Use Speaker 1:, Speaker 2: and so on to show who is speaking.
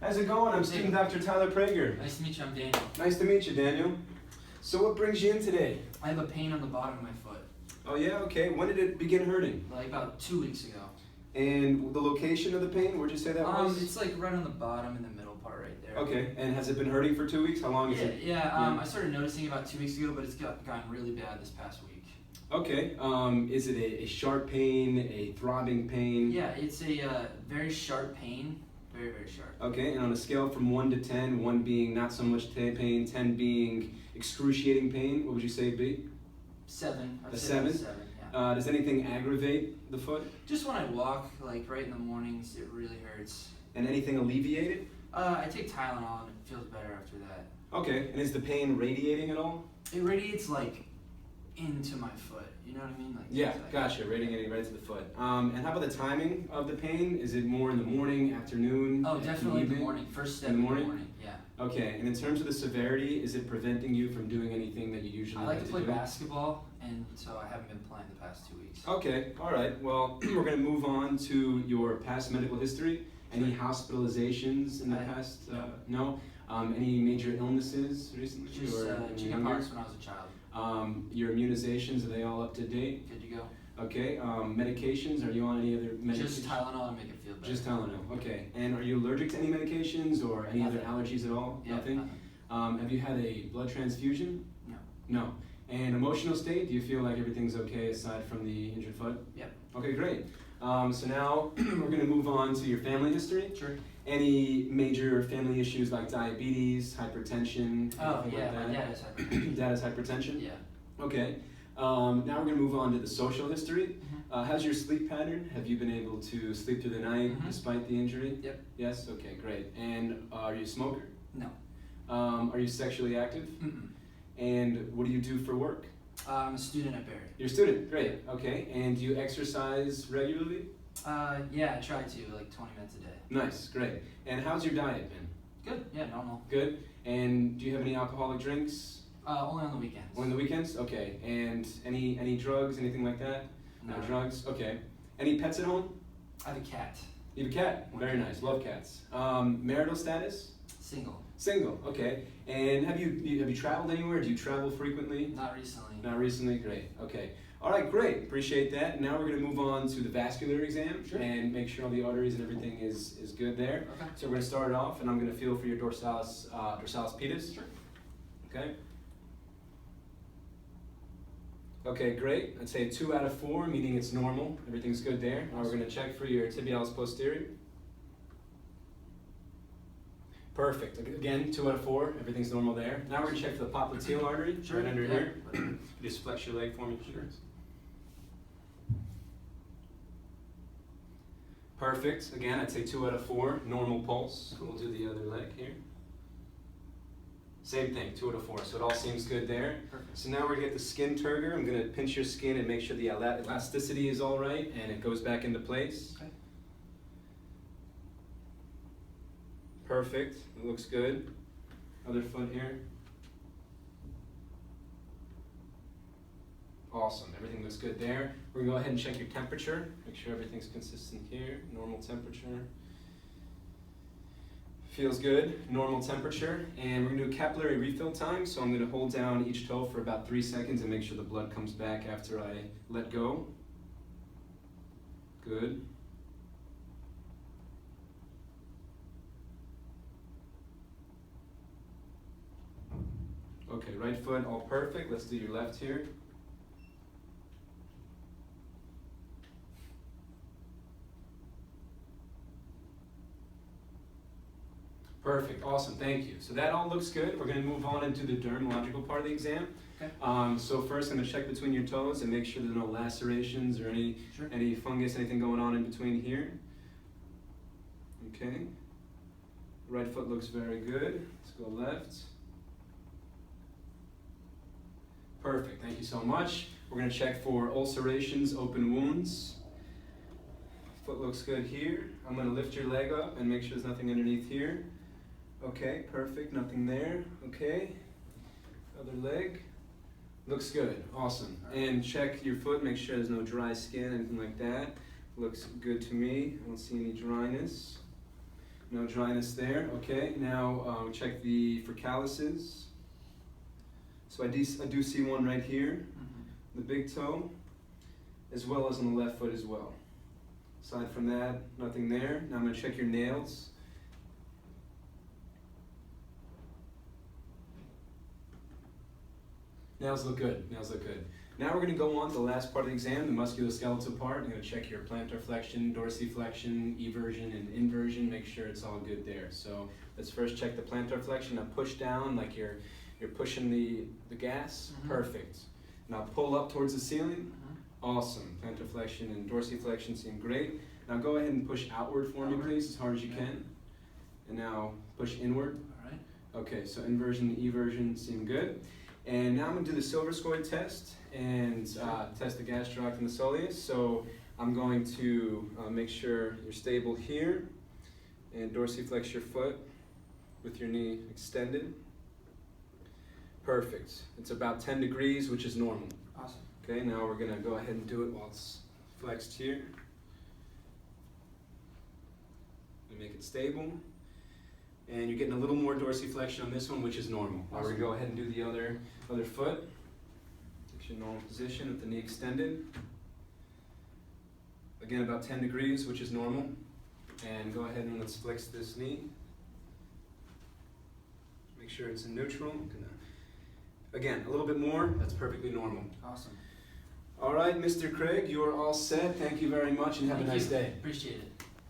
Speaker 1: How's it going? I'm student Dr. Tyler Prager.
Speaker 2: Nice to meet you, I'm Daniel.
Speaker 1: Nice to meet you, Daniel. So what brings you in today?
Speaker 2: I have a pain on the bottom of my foot.
Speaker 1: Oh yeah, okay. When did it begin hurting?
Speaker 2: Like about 2 weeks ago.
Speaker 1: And the location of the pain, where'd you say that was?
Speaker 2: It's like right on the bottom in the middle part right there.
Speaker 1: Okay, and has it been hurting for 2 weeks? How long is it?
Speaker 2: Yeah, I started noticing about 2 weeks ago, but it's gotten really bad this past week.
Speaker 1: Okay, is it a sharp pain, a throbbing pain?
Speaker 2: Yeah, it's a very sharp pain, very, very sharp.
Speaker 1: Okay, and on a scale from 1 to 10, 1 being not so much pain, 10 being excruciating pain, what would you say it'd be?
Speaker 2: 7.
Speaker 1: A 7?
Speaker 2: 7, yeah.
Speaker 1: Does anything aggravate the foot?
Speaker 2: Just when I walk, like right in the mornings, it really hurts.
Speaker 1: And anything alleviate it?
Speaker 2: I take Tylenol and it feels better after that.
Speaker 1: Okay, and is the pain radiating at all?
Speaker 2: It radiates like into my foot, you know what I mean? Like,
Speaker 1: Yeah,
Speaker 2: like,
Speaker 1: gotcha, radiating right to the foot. And how about the timing of the pain? Is it more in the morning, afternoon?
Speaker 2: Oh, definitely in the
Speaker 1: evening?
Speaker 2: morning. First step
Speaker 1: In
Speaker 2: in
Speaker 1: the
Speaker 2: the
Speaker 1: morning?
Speaker 2: morning, yeah.
Speaker 1: Okay, and in terms of the severity, is it preventing you from doing anything that you usually
Speaker 2: I like to play
Speaker 1: do?
Speaker 2: basketball, and so I haven't been playing the past 2 weeks.
Speaker 1: Okay, all right. Well, we're going to move on to your past medical history. Any hospitalizations in the past? No. Any major illnesses recently?
Speaker 2: Just chickenpox when I was a child.
Speaker 1: Your immunizations, are they all up to date?
Speaker 2: Good to go.
Speaker 1: Okay. Medications, are you on any other medications?
Speaker 2: Just Tylenol to make it feel better.
Speaker 1: Just Tylenol, okay. And are you allergic to any medications or any other allergies at all?
Speaker 2: Yeah,
Speaker 1: Nothing? Have you had a blood transfusion?
Speaker 2: No.
Speaker 1: No. And emotional state, do you feel like everything's okay aside from the injured foot?
Speaker 2: Yep.
Speaker 1: Okay, great. So now we're going to move on to your family history.
Speaker 2: Sure.
Speaker 1: Any major family issues like diabetes, hypertension,
Speaker 2: Oh,
Speaker 1: anything
Speaker 2: yeah,
Speaker 1: like that?
Speaker 2: my dad has hypertension.
Speaker 1: Dad has hypertension?
Speaker 2: Yeah.
Speaker 1: Okay. Now we're going to move on to the social history. How's your sleep pattern? Have you been able to sleep through the night despite the injury?
Speaker 2: Yep.
Speaker 1: Yes? Okay, great. And are you a smoker?
Speaker 2: No.
Speaker 1: Are you sexually active?
Speaker 2: Mm-mm.
Speaker 1: And what do you do for work?
Speaker 2: I'm a student at Barry.
Speaker 1: You're a student, great. Okay, and do you exercise regularly?
Speaker 2: Yeah, I try to, like 20 minutes a day.
Speaker 1: Nice, great. And how's your diet been?
Speaker 2: Good, yeah, normal.
Speaker 1: Good. And do you have any alcoholic drinks?
Speaker 2: Only on the weekends.
Speaker 1: Only on the weekends? Okay. And any drugs, anything like that?
Speaker 2: No.
Speaker 1: No drugs? Okay. Any pets at home?
Speaker 2: I have a cat.
Speaker 1: You have a cat?
Speaker 2: One
Speaker 1: Very
Speaker 2: cat.
Speaker 1: nice, love cats. Marital status?
Speaker 2: Single.
Speaker 1: Single, okay. And have you traveled anywhere? Do you travel frequently?
Speaker 2: Not recently.
Speaker 1: Not recently? Great, okay. All right, great, appreciate that. Now we're gonna move on to the vascular exam and make sure all the arteries and everything is good there.
Speaker 2: Okay.
Speaker 1: So we're gonna start it off and I'm gonna feel for your dorsalis pedis.
Speaker 2: Sure.
Speaker 1: Okay. Okay, great. I'd say 2 out of 4, meaning it's normal. Everything's good there. Now we're gonna check for your tibialis posterior. Perfect. Again, 2 out of 4. Everything's normal there. Now we're going to check for the popliteal artery, right under here. Just flex your leg for me. Sure. Perfect. Again, I'd say 2 out of 4. Normal pulse. We'll do the other leg here. Same thing, 2 out of 4. So it all seems good there.
Speaker 2: Perfect.
Speaker 1: So now we're going to get the skin turgor. I'm going to pinch your skin and make sure the elasticity is all right and it goes back into place.
Speaker 2: Okay.
Speaker 1: Perfect, it looks good. Other foot here. Awesome, everything looks good there. We're gonna go ahead and check your temperature. Make sure everything's consistent here. Normal temperature. Feels good, normal temperature. And we're gonna do capillary refill time. So I'm gonna hold down each toe for about 3 seconds and make sure the blood comes back after I let go. Good. Okay, right foot, all perfect. Let's do your left here. Perfect, awesome, thank you. So that all looks good. We're going to move on into the dermatological part of the exam.
Speaker 2: Okay.
Speaker 1: So first I'm going to check between your toes and make sure there's no lacerations or any fungus, anything going on in between here. Okay. Right foot looks very good. Let's go left. Perfect, thank you so much. We're going to check for ulcerations, open wounds. Foot looks good here. I'm going to lift your leg up and make sure there's nothing underneath here. Okay, perfect, nothing there. Okay, other leg. Looks good, awesome. And check your foot, make sure there's no dry skin, anything like that. Looks good to me, I don't see any dryness. No dryness there. Okay, now check for calluses. So I do see one right here, the big toe, as well as on the left foot as well. Aside from that, nothing there. Now I'm going to check your nails. Nails look good. Nails look good. Now we're going to go on to the last part of the exam, the musculoskeletal part. I'm going to check your plantar flexion, dorsiflexion, eversion, and inversion. Make sure it's all good there. So let's first check the plantar flexion. Now push down like you're pushing the gas. Perfect. Now pull up towards the ceiling. Awesome. Plantar flexion and dorsiflexion seem great. Now go ahead and push outward for me, please, as hard as you can. And now push inward.
Speaker 2: All right.
Speaker 1: Okay, so inversion and eversion seem good. And now I'm going to do the silver-scoid test and test the gastroc and the soleus. So I'm going to make sure you're stable here and dorsiflex your foot with your knee extended. Perfect. It's about 10 degrees, which is normal.
Speaker 2: Awesome.
Speaker 1: Okay, now we're going to go ahead and do it while it's flexed here. And make it stable. And you're getting a little more dorsiflexion on this one, which is normal. Now we're going to go ahead and do the other foot. Get your normal position with the knee extended. Again, about 10 degrees, which is normal. And go ahead and let's flex this knee. Make sure it's in neutral. Again, a little bit more. That's perfectly normal.
Speaker 2: Awesome.
Speaker 1: All right, Mr. Craig, you are all set. Thank you very much and have a nice day.
Speaker 2: Appreciate it.